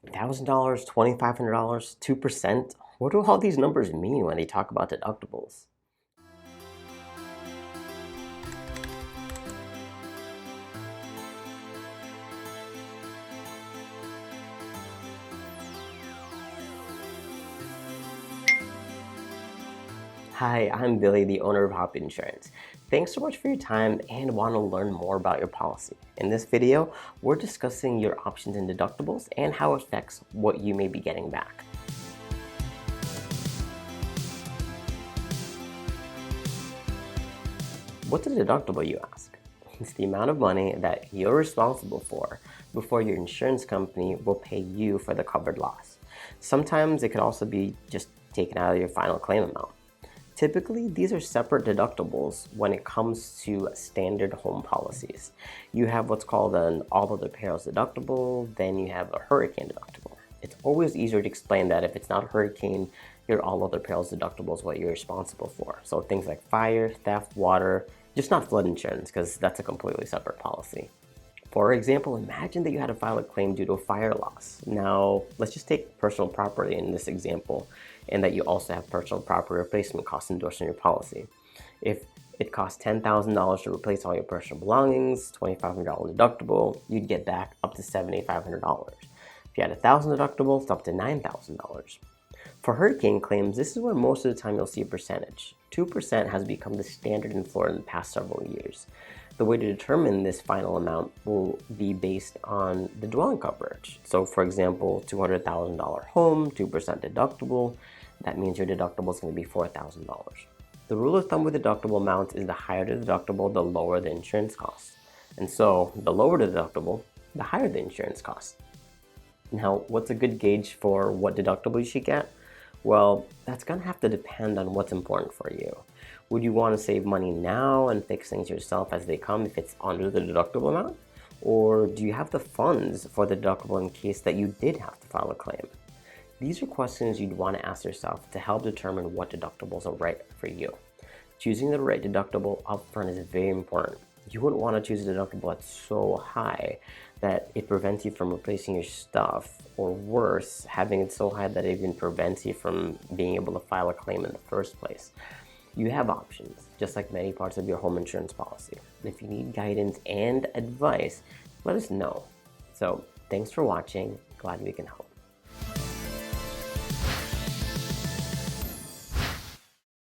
$1,000, $2,500, 2%? What do all these numbers mean when they talk about deductibles? Hi, I'm Billy, the owner of Hoppy Insurance. Thanks so much for your time and want to learn more about your policy. In this video, we're discussing your options in deductibles and how it affects what you may be getting back. What's a deductible, you ask? It's the amount of money that you're responsible for before your insurance company will pay you for the covered loss. Sometimes it could also be just taken out of your final claim amount. Typically, these are separate deductibles when it comes to standard home policies. You have what's called an all other perils deductible, then you have a hurricane deductible. It's always easier to explain that if it's not a hurricane, your all other perils deductible is what you're responsible for. So things like fire, theft, water, just not flood insurance, because that's a completely separate policy. For example, imagine that you had to file a claim due to a fire loss. Now, let's just take personal property in this example, and that you also have personal property replacement costs endorsed in your policy. If it costs $10,000 to replace all your personal belongings, $2,500 deductible, you'd get back up to $7,500. If you had a $1,000 deductible, it's up to $9,000. For hurricane claims, this is where most of the time you'll see a percentage. 2% has become the standard in Florida in the past several years. The way to determine this final amount will be based on the dwelling coverage. So for example, $200,000 home, 2% deductible, that means your deductible is going to be $4,000. The rule of thumb with deductible amounts is the higher the deductible, the lower the insurance cost. And so the lower the deductible, the higher the insurance cost. Now, what's a good gauge for what deductible you should get? Well, that's going to have to depend on what's important for you. Would you want to save money now and fix things yourself as they come if it's under the deductible amount? Or do you have the funds for the deductible in case that you did have to file a claim? These are questions you'd want to ask yourself to help determine what deductibles are right for you. Choosing the right deductible upfront is very important. You wouldn't want to choose a deductible that's so high that it prevents you from replacing your stuff, or worse, having it so high that it even prevents you from being able to file a claim in the first place. You have options, just like many parts of your home insurance policy. If you need guidance and advice, let us know. So, thanks for watching. Glad we can help.